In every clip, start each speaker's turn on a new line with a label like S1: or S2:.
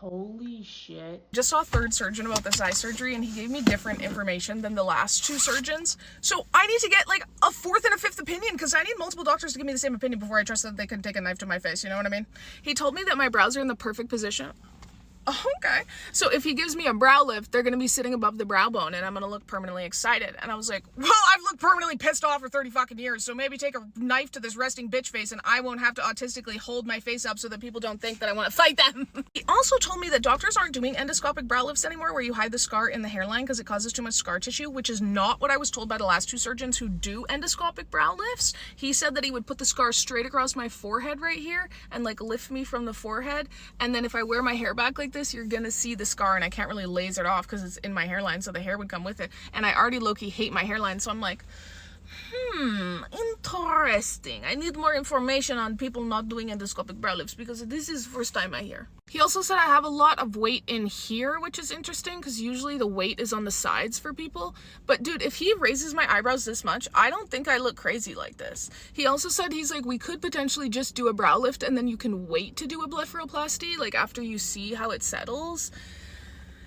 S1: Holy shit.
S2: Just saw a third surgeon about this eye surgery, and he gave me different information than the last two surgeons. So I need to get like a fourth and a fifth opinion, because I need multiple doctors to give me the same opinion before I trust that they can take a knife to my face, you know what I mean? He told me that my brows are in the perfect position. Okay. So if he gives me a brow lift, they're going to be sitting above the brow bone, and I'm going to look permanently excited. And I was like, well, I've looked permanently pissed off for 30 fucking years, so maybe take a knife to this resting bitch face and I won't have to autistically hold my face up so that people don't think that I want to fight them. He also told me that doctors aren't doing endoscopic brow lifts anymore, where you hide the scar in the hairline because it causes too much scar tissue, which is not what I was told by the last two surgeons who do endoscopic brow lifts. He said that he would put the scar straight across my forehead right here and like lift me from the forehead. And then if I wear my hair back like this, you're going to see the scar, and I can't really laser it off because it's in my hairline, so the hair would come with it. And I already low-key hate my hairline, so I'm like, interesting. I need more information on people not doing endoscopic brow lifts, because this is the first time I hear. He also said I have a lot of weight in here, which is interesting because usually the weight is on the sides for people. But dude, if he raises my eyebrows this much, I don't think I look crazy like this. He also said, he's like, we could potentially just do a brow lift and then you can wait to do a blepharoplasty, like after you see how it settles.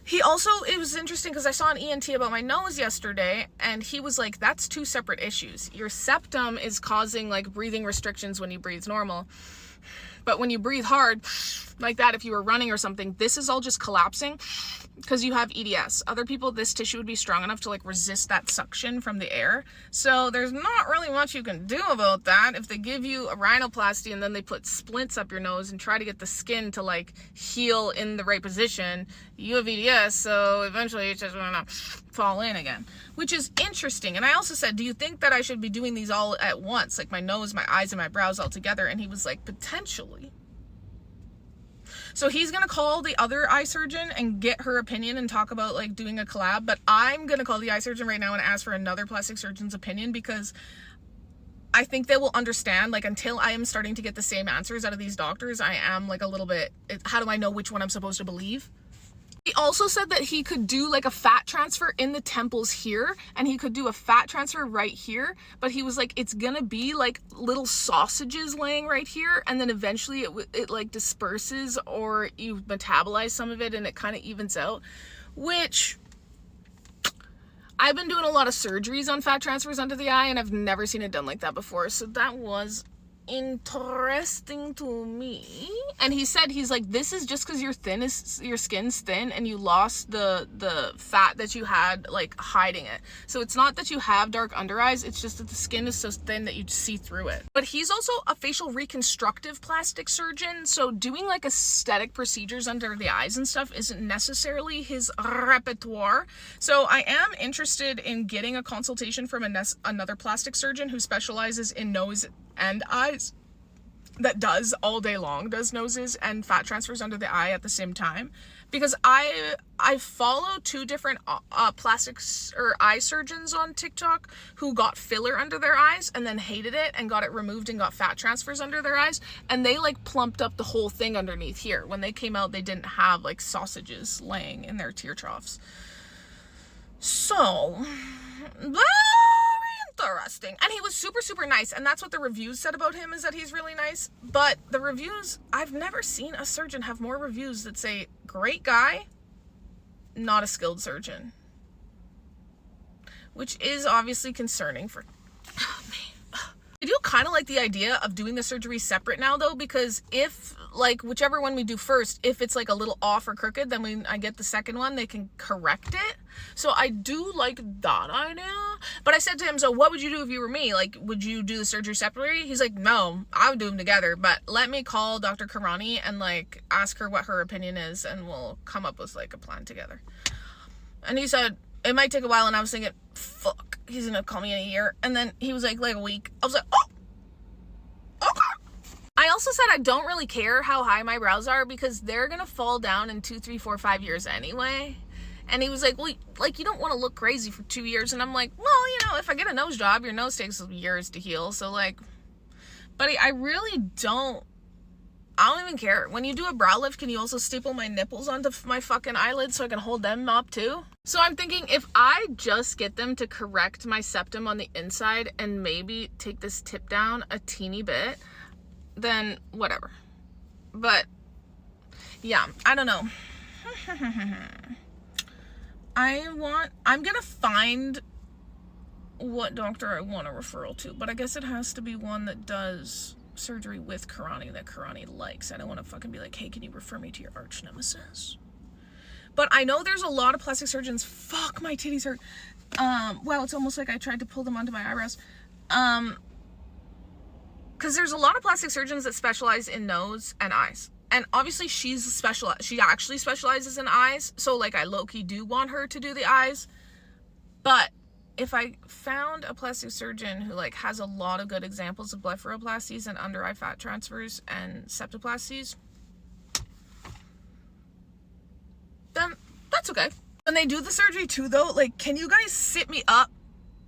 S2: He also, it was interesting because I saw an ENT about my nose yesterday, and he was like, that's two separate issues. Your septum is causing like breathing restrictions when you breathe normal. But when you breathe hard, like that, if you were running or something, this is all just collapsing because you have EDS. Other people, this tissue would be strong enough to like resist that suction from the air. So there's not really much you can do about that. If they give you a rhinoplasty and then they put splints up your nose and try to get the skin to like heal in the right position, you have EDS, so eventually it's just gonna fall in again, which is interesting. And I also said, do you think that I should be doing these all at once, like my nose, my eyes, and my brows all together? And he was like, potentially. So he's gonna call the other eye surgeon and get her opinion and talk about like doing a collab, but I'm gonna call the eye surgeon right now and ask for another plastic surgeon's opinion, because I think they will understand, like, until I am starting to get the same answers out of these doctors, I am like a little bit, how do I know which one I'm supposed to believe? He also said that he could do like a fat transfer in the temples here, and he could do a fat transfer right here, but he was like, it's gonna be like little sausages laying right here, and then eventually it like disperses, or you metabolize some of it and it kind of evens out, which I've been doing a lot of surgeries on fat transfers under the eye, and I've never seen it done like that before, so that was interesting to me. And he said, he's like, this is just because your skin's thin and you lost the fat that you had like hiding it. So it's not that you have dark under eyes, it's just that the skin is so thin that you see through it. But he's also a facial reconstructive plastic surgeon, so doing like aesthetic procedures under the eyes and stuff isn't necessarily his repertoire. So I am interested in getting a consultation from another plastic surgeon who specializes in nose and eyes, that does all day long, does noses and fat transfers under the eye at the same time, because I follow two different plastics or eye surgeons on TikTok who got filler under their eyes and then hated it and got it removed and got fat transfers under their eyes, and they like plumped up the whole thing underneath here. When they came out, they didn't have like sausages laying in their tear troughs. So interesting. And he was super nice, and that's what the reviews said about him, is that he's really nice. But the reviews, I've never seen a surgeon have more reviews that say great guy, not a skilled surgeon, which is obviously concerning for I do kind of like the idea of doing the surgery separate now, though, because if, like, whichever one we do first, if it's, like, a little off or crooked, then when I get the second one, they can correct it. So I do like that idea. But I said to him, so what would you do if you were me? Like, would you do the surgery separately? He's like, no, I would do them together. But let me call Dr. Karani and, like, ask her what her opinion is, and we'll come up with, like, a plan together. And he said, it might take a while, and I was thinking, fuck, he's gonna call me in a year. And then he was like a week. I was like, oh, okay. I also said I don't really care how high my brows are, because they're gonna fall down in 2, 3, 4, 5 years anyway. And he was like, well, like, you don't want to look crazy for 2 years. And I'm like, well, you know, if I get a nose job, your nose takes years to heal. So, like, but I really don't even care. When you do a brow lift, can you also staple my nipples onto my fucking eyelids so I can hold them up too? So I'm thinking, if I just get them to correct my septum on the inside and maybe take this tip down a teeny bit, then whatever. But yeah, I don't know. I'm gonna find what doctor I want a referral to, but I guess it has to be one that does surgery with Karani that Karani likes. I don't want to fucking be like, hey, can you refer me to your arch nemesis? But I know there's a lot of plastic surgeons. Fuck, my titties hurt. Wow, it's almost like I tried to pull them onto my eyebrows. Because there's a lot of plastic surgeons that specialize in nose and eyes. And obviously she actually specializes in eyes. So like I low-key do want her to do the eyes. But if I found a plastic surgeon who like has a lot of good examples of blepharoplasties and under eye fat transfers and septoplasties, then that's okay. When they do the surgery too though, like, can you guys sit me up?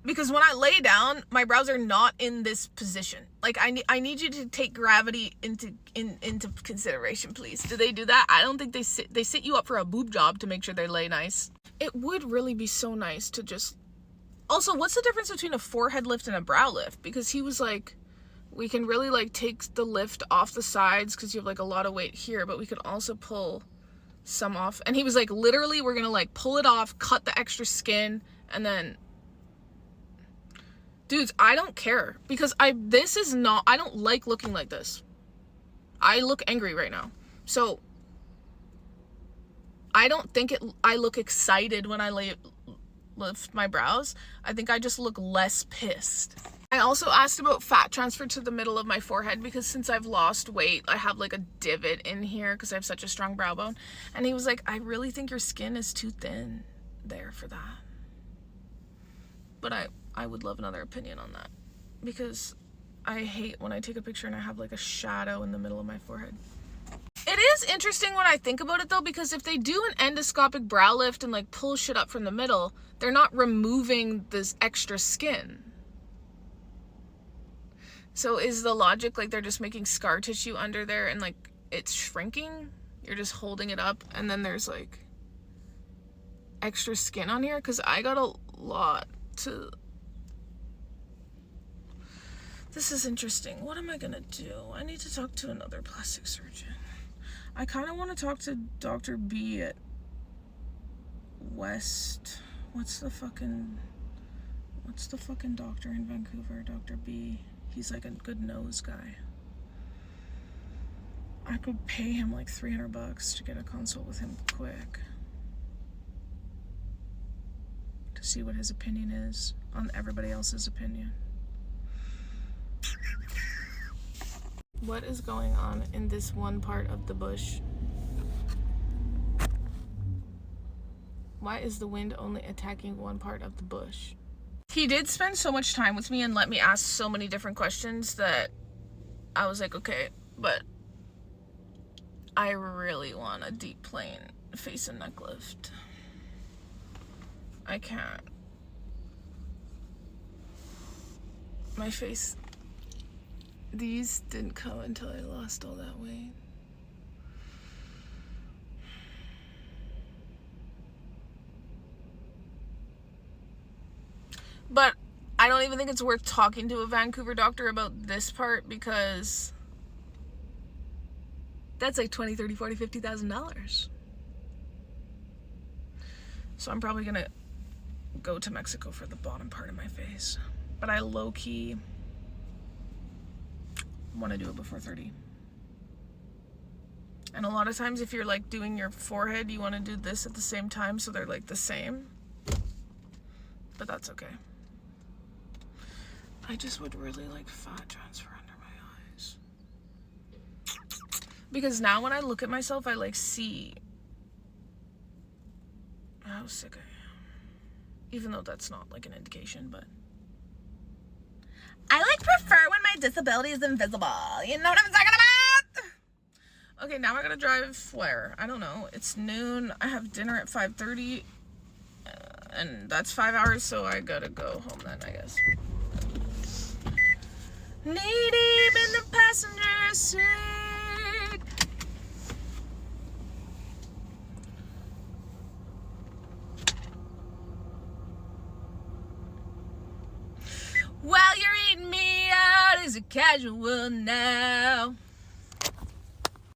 S2: Because when I lay down, my brows are not in this position. Like, I need you to take gravity into consideration, please. Do they do that? I don't think they sit you up for a boob job to make sure they lay nice. It would really be so nice to just... Also, what's the difference between a forehead lift and a brow lift? Because he was like, we can really like take the lift off the sides because you have like a lot of weight here, but we could also pull some off. And he was like, literally, we're gonna like pull it off, cut the extra skin, and then... Dudes, I don't care because I don't like looking like this. I look angry right now. So I don't think I look excited when I lift my brows. I think I just look less pissed. I also asked about fat transfer to the middle of my forehead because since I've lost weight, I have like a divot in here because I have such a strong brow bone. And he was like, I really think your skin is too thin there for that. But I would love another opinion on that because I hate when I take a picture and I have like a shadow in the middle of my forehead. It is interesting when I think about it though, because if they do an endoscopic brow lift and like pull shit up from the middle, they're not removing this extra skin. So is the logic like they're just making scar tissue under there and like it's shrinking? You're just holding it up and then there's like extra skin on here? Because I got a lot to... This is interesting. What am I gonna do? I need to talk to another plastic surgeon. I kind of want to talk to Dr. B at West... What's the fucking doctor in Vancouver? Dr. B. He's like a good nose guy. I could pay him like $300 to get a consult with him quick. To see what his opinion is on everybody else's opinion. What is going on in this one part of the bush? Why is the wind only attacking one part of the bush? He did spend so much time with me and let me ask so many different questions that I was like, okay, but I really want a deep plane face and neck lift. I can't. My face, these didn't come until I lost all that weight. But I don't even think it's worth talking to a Vancouver doctor about this part because that's like $20,000, $30,000, $40,000, $50,000. So I'm probably gonna go to Mexico for the bottom part of my face. But I low-key want to do it before 30. And a lot of times if you're like doing your forehead, you want to do this at the same time so they're like the same. But that's okay. I just would really like fat transfer under my eyes. Because now when I look at myself, I like see how sick I am. Even though that's not like an indication, but I like prefer when my disability is invisible. You know what I'm talking about? Okay, now I gotta drive where? I don't know. It's noon. I have dinner at 5:30. And that's 5 hours, so I gotta go home then, I guess. Knee deep in the passenger seat. While you're eating me out as a casual now.